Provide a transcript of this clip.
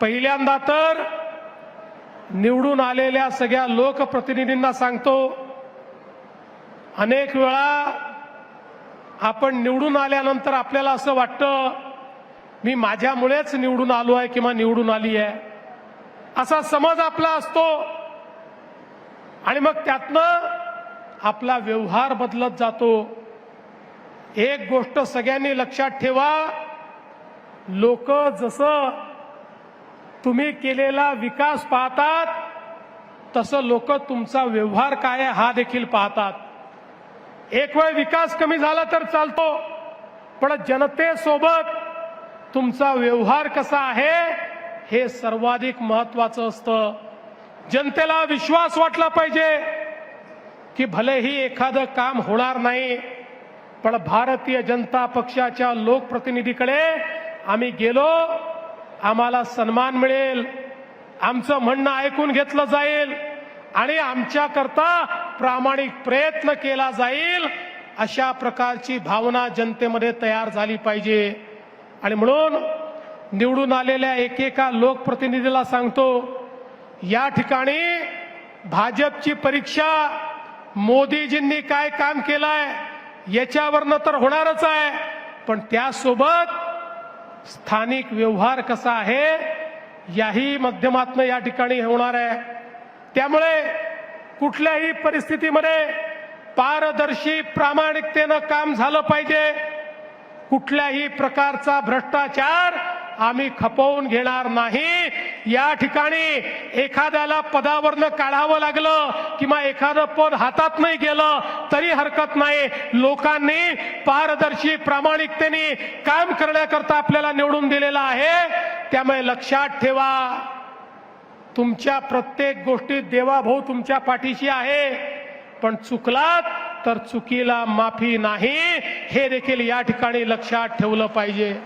पहिल्यांदा तर निवडून आलेल्या सगळ्या लोकप्रतिनिधींना सांगतो, अनेक वेळा आपण निवडून आल्यानंतर आपल्याला असं वाटतं मी माझ्यामुळेच निवडून आलो आहे किंवा निवडून आली आहे, असा समज आपला असतो आणि मग त्यातनं आपला व्यवहार बदलत जातो। एक गोष्ट सगळ्यांनी लक्षात ठेवा, लोक जसं तुम्ही केलेला विकास पाहतात तसं लोक तुमचा व्यवहार काय आहे हा देखील पाहतात। एक वेळ विकास कमी झाला तर चालतो, पण जनतेसोबत तुमचा व्यवहार कसा आहे हे सर्वाधिक महत्त्वाचं असतं। जनतेला विश्वास वाटला पाहिजे की भलेही एखादं काम होणार नाही, पण भारतीय जनता पक्षाच्या लोकप्रतिनिधीकडे आम्ही गेलो, आम्हाला सन्मान मिळेल, आमचं म्हणणं ऐकून घेतलं जाईल आणि आमच्याकरता प्रामाणिक प्रयत्न केला जाईल, अशा प्रकारची भावना जनतेमध्ये तयार झाली पाहिजे। आणि म्हणून निवडून आलेल्या एकेका लोकप्रतिनिधीला सांगतो, या ठिकाणी भाजपची परीक्षा मोदीजींनी काय काम केलंय याच्यावरनं तर होणारच आहे, पण त्यासोबत स्थानिक व्यवहार कसा आहे याही माध्यमातून या ठिकाणी होणार आहे। त्यामुळे कुठल्याही परिस्थितीमध्ये पारदर्शी प्रामाणिकतेनं काम झालं पाहिजे। कुठल्याही प्रकारचा भ्रष्टाचार आम्ही खपवून घेणार नाही। या ठिकाणी एखाद्याला पदावरनं काढावं लागलं किंवा एखादं पद हातात नाही गेलं तरी हरकत नाही। लोकांनी पारदर्शी प्रामाणिकतेने काम करण्याकरता आपल्याला निवडून दिलेलं आहे। त्यामुळे लक्षात ठेवा, तुमच्या प्रत्येक गोष्टीत देवाभाऊ तुमच्या पाठीशी आहे, पण चुकलात तर चुकीला माफी नाही, हे देखील या ठिकाणी लक्षात ठेवलं पाहिजे।